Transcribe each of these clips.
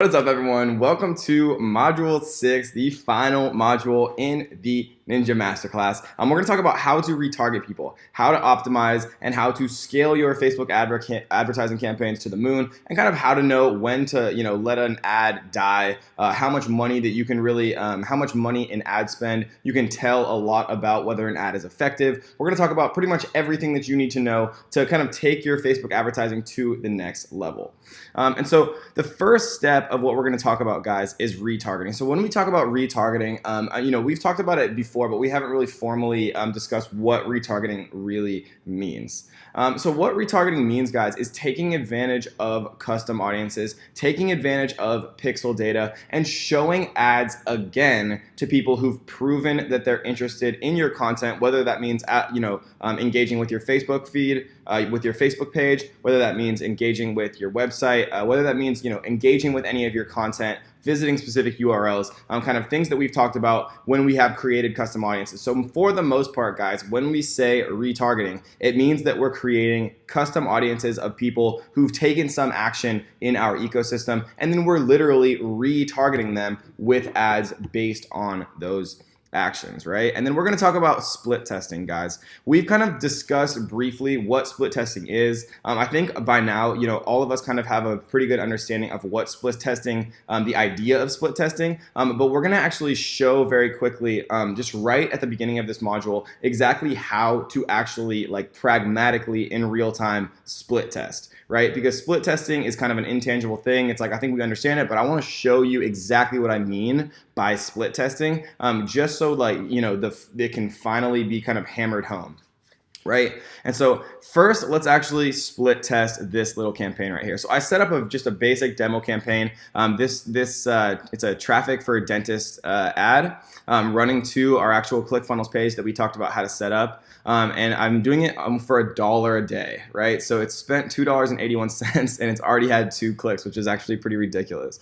What is up, everyone? Welcome to Module 6, the final module in the Ninja Masterclass. We're going to talk about how to retarget people, how to optimize, and how to scale your Facebook advertising campaigns to the moon, and kind of how to know when to, let an ad die, how much money that you can really, how much money in ad spend you can tell a lot about whether an ad is effective. We're going to talk about pretty much everything that you need to know to kind of take your Facebook advertising to the next level. And so the first step of what we're going to talk about, guys, is retargeting. So when we talk about retargeting, we've talked about it before, but we haven't really formally discussed what retargeting really means. So what retargeting means, guys, is taking advantage of custom audiences, taking advantage of pixel data, and showing ads again to people who've proven that they're interested in your content, whether that means engaging with your Facebook feed, with your Facebook page, whether that means engaging with your website, whether that means engaging with any of your content, visiting specific URLs, kind of things that we've talked about when we have created custom audiences. So for the most part, guys, when we say retargeting, it means that we're creating custom audiences of people who've taken some action in our ecosystem, and then we're literally retargeting them with ads based on those actions, right? And then we're going to talk about split testing, guys. We've kind of discussed briefly what split testing is. I think by now, all of us kind of have a pretty good understanding of what split testing, the idea of split testing, but we're going to actually show very quickly, just right at the beginning of this module, exactly how to actually pragmatically in real time split test. Right? Because split testing is kind of an intangible thing. It's I think we understand it, but I want to show you exactly what I mean by split testing, just so it can finally be kind of hammered home. Right? And so first, let's actually split test this little campaign right here. So I set up just a basic demo campaign. It's a traffic for a dentist ad running to our actual ClickFunnels page that we talked about how to set up. And I'm doing it for $1 a day, right? So it's spent $2.81 and it's already had 2 clicks, which is actually pretty ridiculous.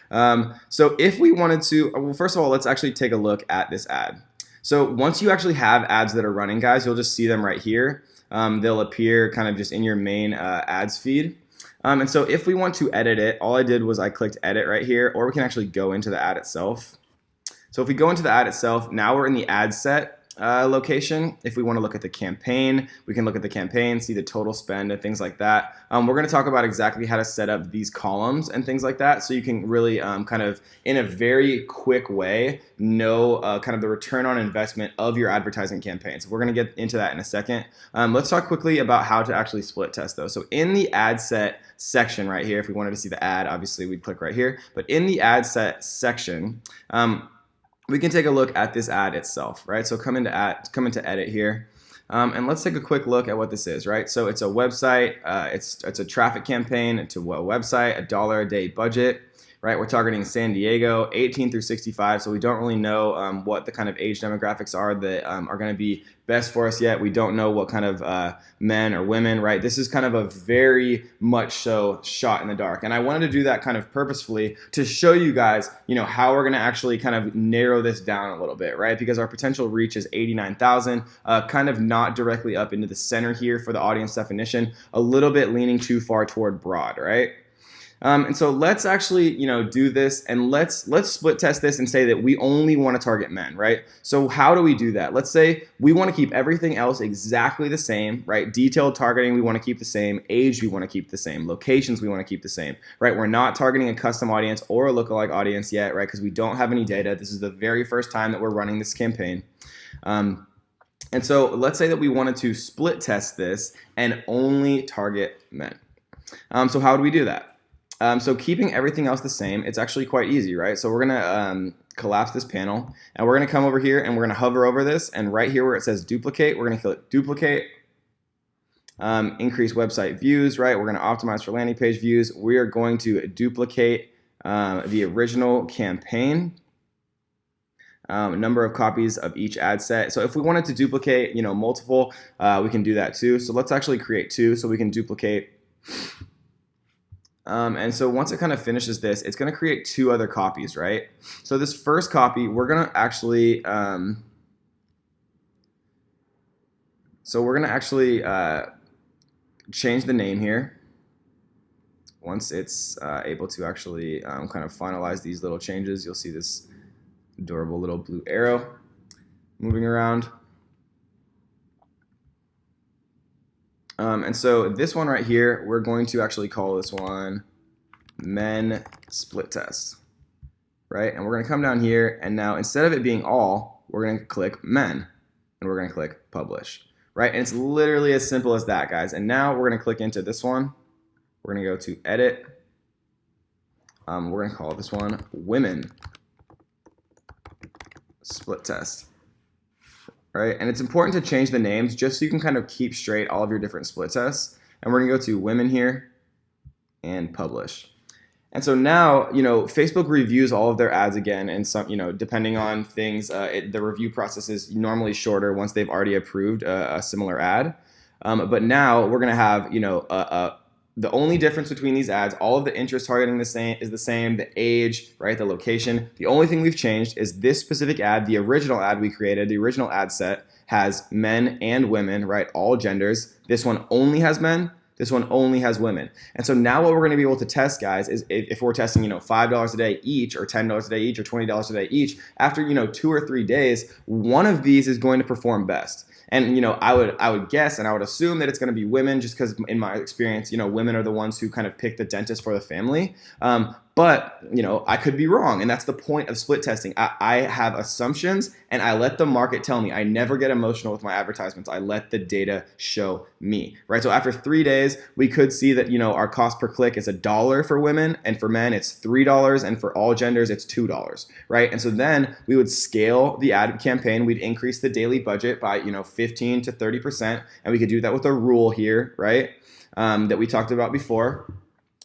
So if we wanted to, well, first of all, let's actually take a look at this ad. So once you actually have ads that are running, guys, you'll just see them right here. They'll appear kind of just in your main ads feed. And so if we want to edit it, all I did was I clicked edit right here, or we can actually go into the ad itself. So if we go into the ad itself, now we're in the ad set location. If we want to look at the campaign, we can look at the campaign, see the total spend and things like that. We're going to talk about exactly how to set up these columns and things like that, so you can really kind of in a very quick way know kind of the return on investment of your advertising campaign. So we're going to get into that in a second. Let's talk quickly about how to actually split test though. So in the ad set section right here, if we wanted to see the ad, obviously we'd click right here, but in the ad set section, we can take a look at this ad itself, right? So come into edit here, and let's take a quick look at what this is, right? So it's a website, it's a traffic campaign to a website, $1 a day budget, right? We're targeting San Diego, 18 through 65, so we don't really know what the kind of age demographics are that are going to be best for us yet. We don't know what kind of men or women, right? This is kind of a very much so shot in the dark, and I wanted to do that kind of purposefully to show you guys, how we're going to actually kind of narrow this down a little bit, right? Because our potential reach is 89,000, kind of not directly up into the center here for the audience definition, a little bit leaning too far toward broad, right? And so let's actually, do this, and let's split test this and say that we only want to target men, right? So how do we do that? Let's say we want to keep everything else exactly the same, right? Detailed targeting we want to keep the same, age we want to keep the same, locations we want to keep the same, right? We're not targeting a custom audience or a lookalike audience yet, right? Because we don't have any data. This is the very first time that we're running this campaign. And so let's say that we wanted to split test this and only target men. So how do we do that? So keeping everything else the same, it's actually quite easy, right? So we're going to collapse this panel, and we're going to come over here, and we're going to hover over this, and right here where it says duplicate, we're going to click duplicate, increase website views, right? We're going to optimize for landing page views. We are going to duplicate the original campaign, number of copies of each ad set. So if we wanted to duplicate, multiple, we can do that too. So let's actually create 2 so we can duplicate. And so once it kind of finishes this, it's going to create 2 other copies, right? So this first copy, we're going to actually, change the name here. once it's able to actually kind of finalize these little changes, you'll see this adorable little blue arrow moving around. And so this one right here, we're going to actually call this one men split test, right? And we're going to come down here, and now instead of it being all, we're going to click men, and we're going to click publish, right? And it's literally as simple as that, guys. And now we're going to click into this one. We're going to go to edit. We're going to call this one women split test. Right? And it's important to change the names just so you can kind of keep straight all of your different split tests. And we're gonna go to women here and publish. And so now, Facebook reviews all of their ads again, and some, depending on things, the review process is normally shorter once they've already approved a similar ad. But now we're gonna have, the only difference between these ads, all of the interest targeting is the same, the age, right, the location. The only thing we've changed is this specific ad, the original ad we created, the original ad set has men and women, right, all genders. This one only has men, this one only has women. And so now what we're gonna be able to test, guys, is if we're testing, $5 a day each, or $10 a day each, or $20 a day each, after, 2 or 3 days, one of these is going to perform best. And I would guess and I would assume that it's going to be women, just because in my experience, women are the ones who kind of pick the dentist for the family. But I could be wrong, and that's the point of split testing. I have assumptions, and I let the market tell me. I never get emotional with my advertisements. I let the data show me, right? So after 3 days, we could see that our cost per click is $1 for women, and for men it's $3, and for all genders it's $2, right? And so then we would scale the ad campaign. We'd increase the daily budget by 15 to 30%, and we could do that with a rule here, right? That we talked about before.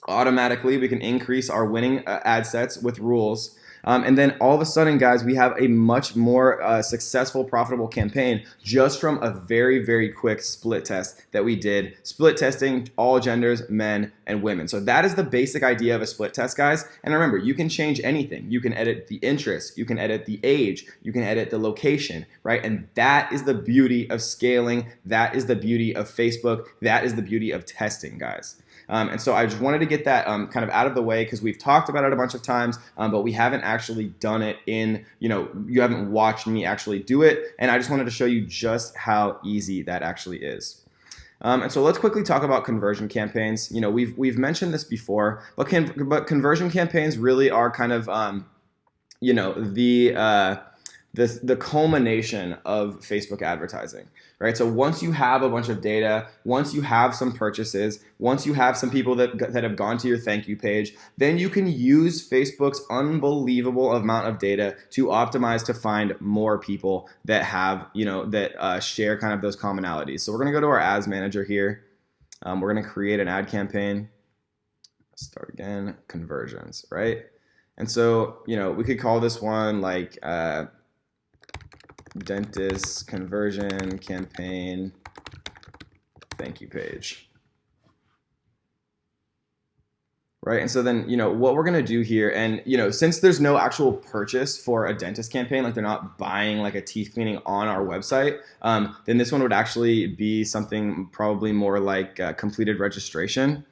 Automatically, we can increase our winning ad sets with rules. And then all of a sudden, guys, we have a much more successful, profitable campaign just from a very, very quick split test that we did. Split testing all genders, men and women. So that is the basic idea of a split test, guys. And remember, you can change anything. You can edit the interest, you can edit the age, you can edit the location, right? And that is the beauty of scaling. That is the beauty of Facebook. That is the beauty of testing, guys. And so I just wanted to get that kind of out of the way, because we've talked about it a bunch of times, but we haven't actually done it you haven't watched me actually do it. And I just wanted to show you just how easy that actually is. And so let's quickly talk about conversion campaigns. We've mentioned this before, but conversion campaigns really are kind of the culmination of Facebook advertising, right? So once you have a bunch of data, once you have some purchases, once you have some people that have gone to your thank you page, then you can use Facebook's unbelievable amount of data to optimize to find more people that have, that share kind of those commonalities. So we're gonna go to our ads manager here. We're gonna create an ad campaign. Start again, conversions, right? And so, we could call this one like, dentist conversion campaign thank you page, right? And so then what we're gonna do here, and since there's no actual purchase for a dentist campaign, like they're not buying like a teeth cleaning on our website, then this one would actually be something probably more like completed registration,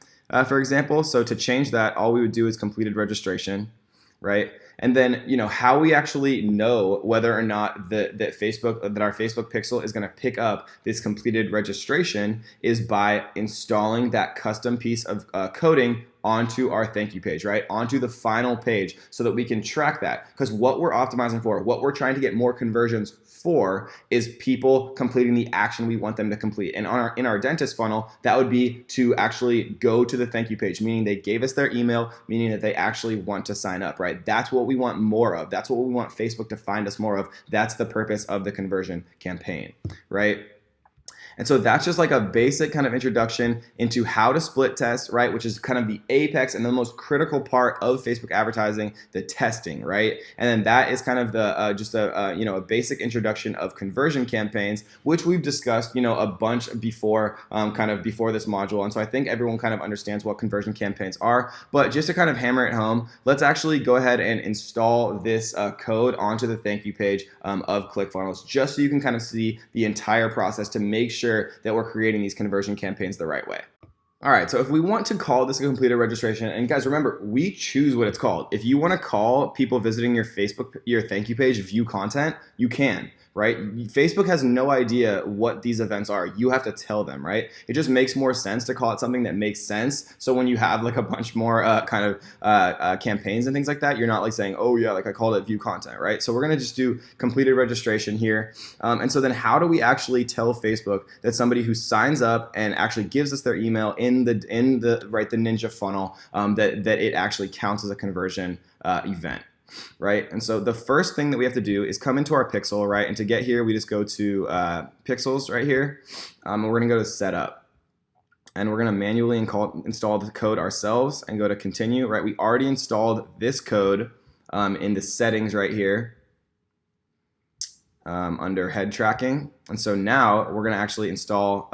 for example. So to change that, all we would do is completed registration, right? And then, how we actually know whether or not that our Facebook pixel is going to pick up this completed registration is by installing that custom piece of coding onto our thank you page, right? Onto the final page, so that we can track that. Because what we're optimizing for, what we're trying to get more conversions for, is people completing the action we want them to complete. And in our dentist funnel, that would be to actually go to the thank you page, meaning they gave us their email, meaning that they actually want to sign up, right? That's what we want more of. That's what we want Facebook to find us more of. That's the purpose of the conversion campaign, right? And so that's just like a basic kind of introduction into how to split test, right? Which is kind of the apex and the most critical part of Facebook advertising, the testing, right? And then that is kind of the just a basic introduction of conversion campaigns, which we've discussed a bunch before, kind of before this module. And so I think everyone kind of understands what conversion campaigns are. But just to kind of hammer it home, let's actually go ahead and install this code onto the thank you page of ClickFunnels, just so you can kind of see the entire process to make sure that we're creating these conversion campaigns the right way. All right, so if we want to call this a completed registration, and guys, remember, we choose what it's called. If you want to call people visiting your Facebook, your thank you page, view content, you can, right? Facebook has no idea what these events are. You have to tell them, right? It just makes more sense to call it something that makes sense. So when you have like a bunch more campaigns and things like that, you're not like saying, oh yeah, like I called it view content, right? So we're gonna just do completed registration here. And so then how do we actually tell Facebook that somebody who signs up and actually gives us their email in the Ninja funnel, that it actually counts as a conversion event, right? And so the first thing that we have to do is come into our pixel, right? And to get here, we just go to pixels right here, and we're gonna go to setup, and we're gonna manually install the code ourselves and go to continue, right? We already installed this code in the settings right here. Under head tracking, and so now we're going to actually install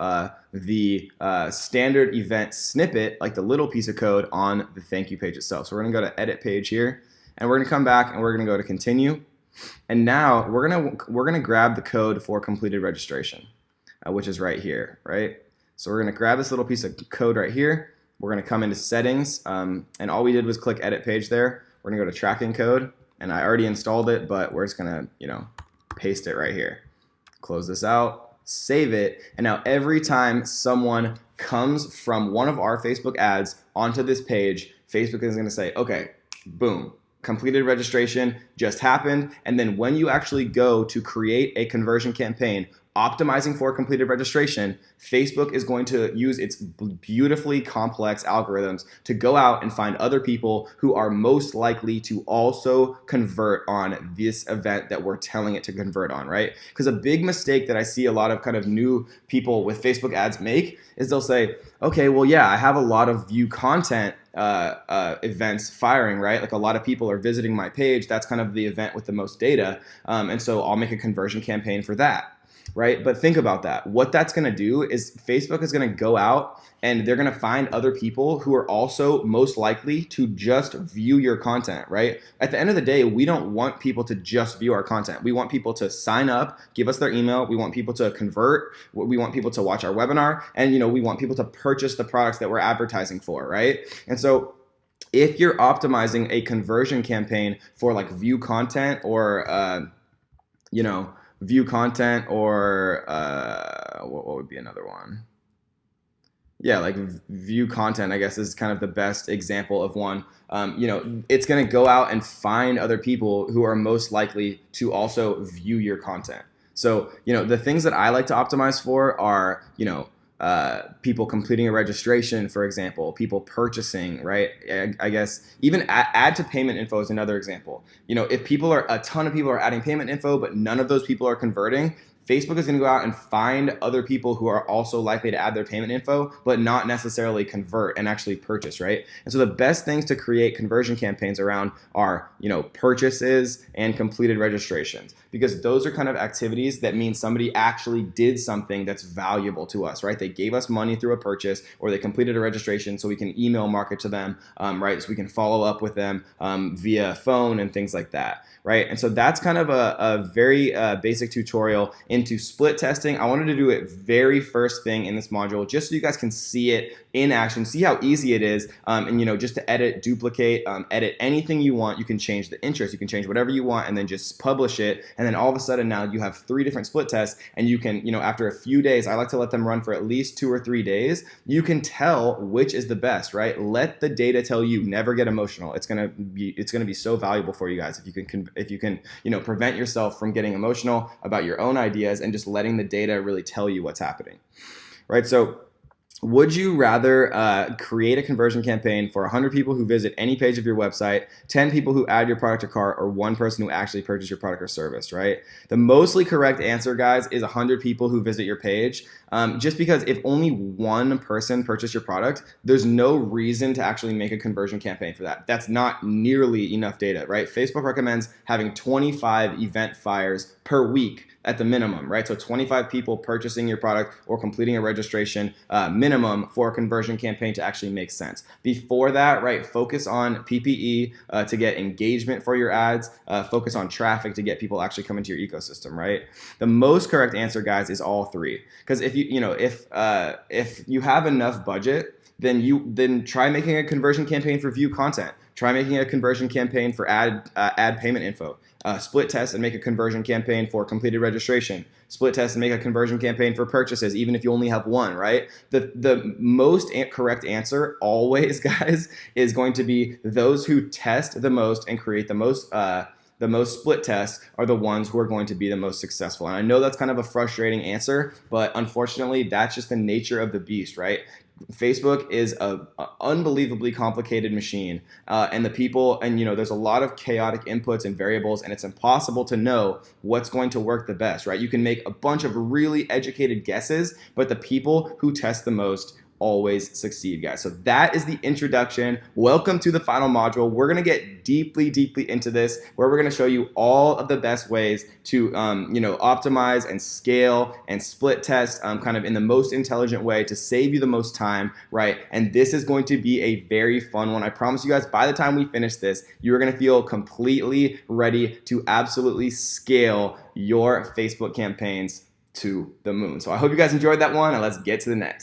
the standard event snippet, like the little piece of code, on the thank you page itself. So we're going to go to edit page here, and we're going to come back and we're going to go to continue, and now we're going to grab the code for completed registration, which is right here, right? So we're going to grab this little piece of code right here. We're going to come into settings, and all we did was click edit page there. We're going to go to tracking code, and I already installed it, but we're just going to paste it right here. Close this out, save it, and now every time someone comes from one of our Facebook ads onto this page, Facebook is going to say, okay, boom, completed registration just happened. And then when you actually go to create a conversion campaign optimizing for completed registration, Facebook is going to use its beautifully complex algorithms to go out and find other people who are most likely to also convert on this event that we're telling it to convert on, right? Because a big mistake that I see a lot of kind of new people with Facebook ads make is they'll say, okay, well, yeah, I have a lot of view content events firing, right? Like a lot of people are visiting my page. That's kind of the event with the most data. And so I'll make a conversion campaign for that. Right? But think about that. What that's going to do is Facebook is going to go out and they're going to find other people who are also most likely to just view your content, right? At the end of the day, we don't want people to just view our content. We want people to sign up, give us their email. We want people to convert. We want people to watch our webinar. And, we want people to purchase the products that we're advertising for, right? And so if you're optimizing a conversion campaign for like view content or, view content or what would be another one? Yeah, like view content, I guess, is kind of the best example of one. It's going to go out and find other people who are most likely to also view your content. So, the things that I like to optimize for are, people completing a registration, for example, people purchasing, right? I guess even add to payment info is another example. If a ton of people are adding payment info, but none of those people are converting, Facebook is going to go out and find other people who are also likely to add their payment info, but not necessarily convert and actually purchase, right? And so the best things to create conversion campaigns around are, purchases and completed registrations, because those are kind of activities that mean somebody actually did something that's valuable to us, right? They gave us money through a purchase, or they completed a registration so we can email market to them, right? So we can follow up with them via phone and things like that, right? And so that's kind of a very basic tutorial into split testing. I wanted to do it very first thing in this module just so you guys can see it in action, see how easy it is, and just to edit, duplicate, edit anything you want. You can change the interest, you can change whatever you want, and then just publish it. And then all of a sudden now you have 3 different split tests, and you can, after a few days, I like to let them run for at least 2 or 3 days, you can tell which is the best, right? Let the data tell you. Never get emotional. It's gonna be so valuable for you guys if you can prevent yourself from getting emotional about your own ideas and just letting the data really tell you what's happening, right? So would you rather create a conversion campaign for 100 people who visit any page of your website, 10 people who add your product to cart, or 1 person who actually purchased your product or service, right? The mostly correct answer, guys, is 100 people who visit your page. Just because if only 1 person purchased your product, there's no reason to actually make a conversion campaign for that. That's not nearly enough data, right? Facebook recommends having 25 event fires per week at the minimum, right? So 25 people purchasing your product or completing a registration minimum for a conversion campaign to actually make sense. Before that, right, focus on PPE to get engagement for your ads, focus on traffic to get people actually coming to your ecosystem, right? The most correct answer, guys, is all three. Because if if you have enough budget, then try making a conversion campaign for view content. Try making a conversion campaign for ad payment info. Split test and make a conversion campaign for completed registration. Split test and make a conversion campaign for purchases, even if you only have one, right? The most correct answer always, guys, is going to be those who test the most and create the most split tests are the ones who are going to be the most successful. And I know that's kind of a frustrating answer, but unfortunately, that's just the nature of the beast, right? Facebook is a unbelievably complicated machine, and there's a lot of chaotic inputs and variables, and it's impossible to know what's going to work the best, right? You can make a bunch of really educated guesses, but the people who test the most always succeed, guys. So that is the introduction. Welcome to the final module. We're gonna get deeply into this, where we're gonna show you all of the best ways to optimize and scale and split test kind of in the most intelligent way to save you the most time, right? And this is going to be a very fun one. I promise you guys, by the time we finish this, you're gonna feel completely ready to absolutely scale your Facebook campaigns to the moon. So I hope you guys enjoyed that one, and let's get to the next.